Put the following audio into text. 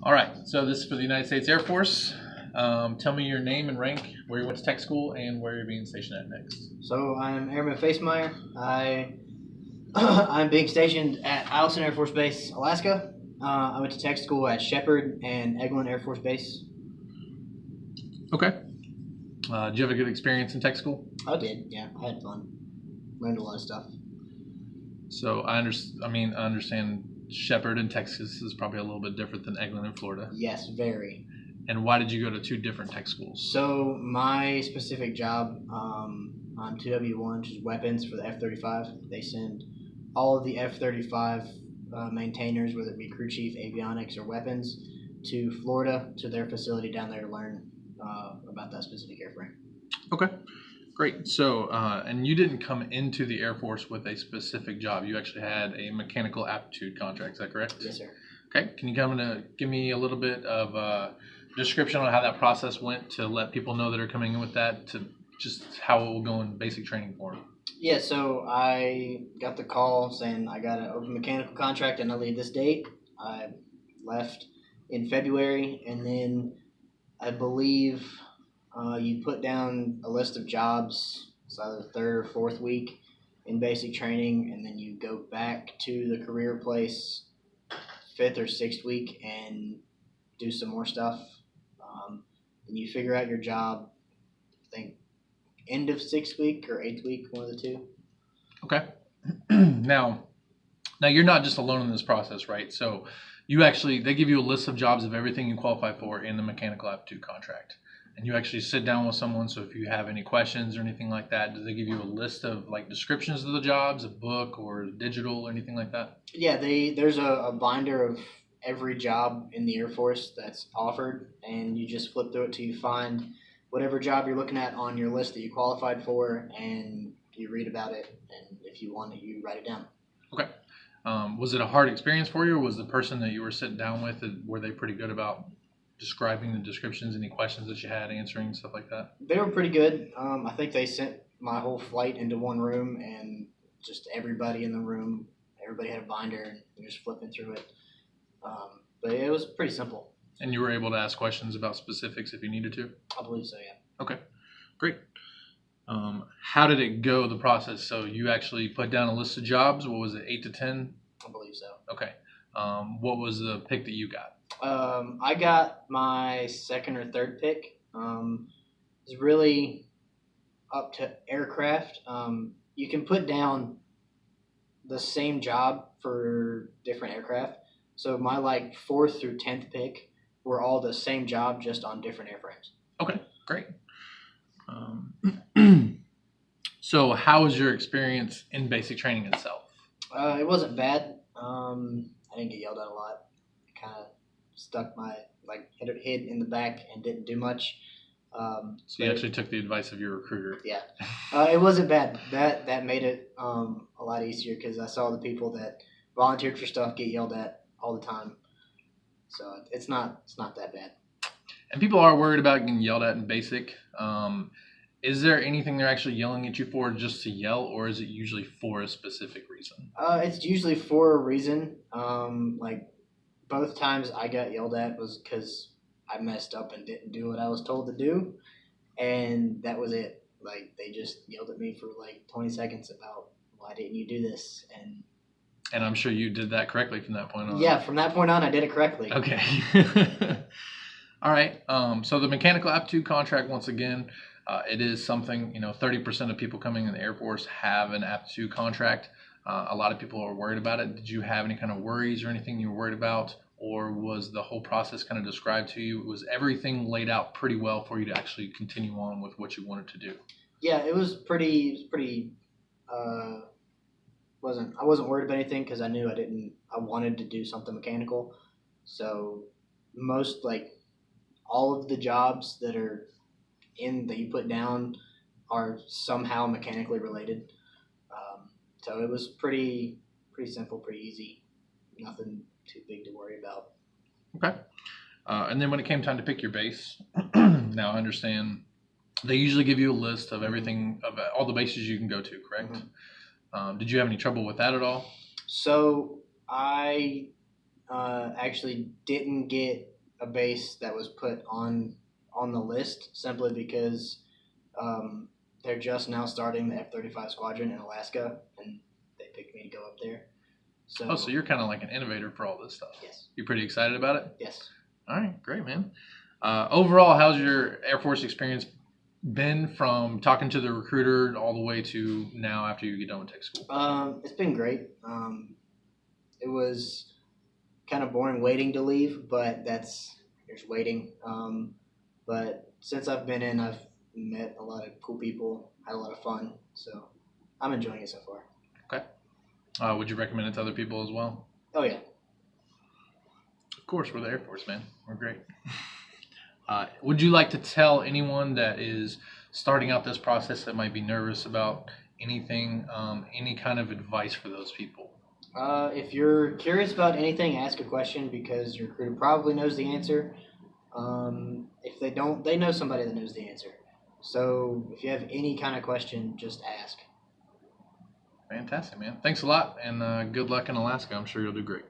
All right, so this is for the United States Air Force. Tell me your name and rank, where you went to tech school, and where you're being stationed at next. So I'm Airman Facemeyer. I'm being stationed at Eielson Air Force Base, Alaska. I went to tech school at Shepherd and Eglin Air Force Base. Okay. Did you have a good experience in tech school? I did, yeah. I had fun. Learned a lot of stuff. So I understand Shepherd in Texas is probably a little bit different than Eglin in Florida. Yes, very. And why did you go to two different tech schools? So my specific job, I'm 2W1, which is weapons for the F-35. They send all of the F-35 maintainers, whether it be crew chief, avionics, or weapons, to Florida, to their facility down there to learn about that specific airframe. Okay, great. So, and you didn't come into the Air Force with a specific job. You actually had a mechanical aptitude contract. Is that correct? Yes, sir. Okay. Can you come in give me a little bit of description on how that process went to let people know that are coming in with that, to just how it will go in basic training for them? Yeah, so I got the call saying I got an open mechanical contract and I leave this date. I left in February, and then I believe you put down a list of jobs. It's either the third or fourth week in basic training, and then you go back to the career place fifth or sixth week and do some more stuff. And you figure out your job, I think, end of sixth week or eighth week, one of the two. Okay. Now you're not just alone in this process, right? So they give you a list of jobs of everything you qualify for in the mechanical aptitude contract. And you actually sit down with someone. So if you have any questions or anything like that, do they give you a list of like descriptions of the jobs, a book or digital or anything like that? Yeah, there's a binder of every job in the Air Force that's offered, and you just flip through it till you find whatever job you're looking at on your list that you qualified for, and you read about it, and if you want it, you write it down. Okay. Was it a hard experience for you, or was the person that you were sitting down with, were they pretty good about describing the descriptions, any questions that you had, answering, stuff like that? They were pretty good. I think they sent my whole flight into one room, and just everybody in the room, everybody had a binder, and you're just flipping through it. But it was pretty simple. And you were able to ask questions about specifics if you needed to? I believe so, yeah. Okay, great. How did it go, the process? So you actually put down a list of jobs. What was it, 8 to 10? I believe so. Okay. What was the pick that you got? I got my second or third pick. It's really up to aircraft. You can put down the same job for different aircraft. So my fourth through 10th pick were all the same job, just on different airframes. Okay, great. So how was your experience in basic training itself? It wasn't bad. I didn't get yelled at a lot. Kind of stuck hid in the back and didn't do much. So you actually took the advice of your recruiter. Yeah. It wasn't bad. That made it a lot easier, because I saw the people that volunteered for stuff get yelled at all the time. So it's not that bad. And people are worried about getting yelled at in basic. Is there anything they're actually yelling at you for just to yell, or is it usually for a specific reason? It's usually for a reason. Both times I got yelled at was because I messed up and didn't do what I was told to do, and that was it. They just yelled at me for 20 seconds about, why didn't you do this? And I'm sure you did that correctly from that point on. Yeah, from that point on, I did it correctly. Okay. All right. So the mechanical aptitude contract, once again, it is something, 30% of people coming in the Air Force have an aptitude contract. A lot of people are worried about it. Did you have any kind of worries or anything you were worried about? Or was the whole process kind of described to you? Was everything laid out pretty well for you to actually continue on with what you wanted to do? Yeah, it was pretty. I wasn't worried about anything, because I knew I wanted to do something mechanical. So most, all of the jobs that you put down are somehow mechanically related. So it was pretty simple, pretty easy. Nothing too big to worry about. Okay. And then when it came time to pick your base, now I understand they usually give you a list of everything, of all the bases you can go to, correct? Mm-hmm. Did you have any trouble with that at all? So I actually didn't get a base that was put on the list simply because they're just now starting the F-35 squadron in Alaska, and they picked me to go up there. So, Oh, so you're kind of like an innovator for all this stuff. yes, You pretty excited about it? yes. All right, great, man. Overall, how's your Air Force experience been from talking to the recruiter all the way to now after you get done with tech school? It's been great. It was kind of boring waiting to leave, but there's waiting. But since I've been in, I've met a lot of cool people, had a lot of fun, so I'm enjoying it so far. Okay. Would you recommend it to other people as well? Oh yeah. Of course, we're the Air Force, man. We're great. Would you like to tell anyone that is starting out this process that might be nervous about anything, any kind of advice for those people? If you're curious about anything, ask a question because your recruiter probably knows the answer. If they don't, they know somebody that knows the answer. So if you have any kind of question, just ask. Fantastic, man. Thanks a lot, and good luck in Alaska. I'm sure you'll do great.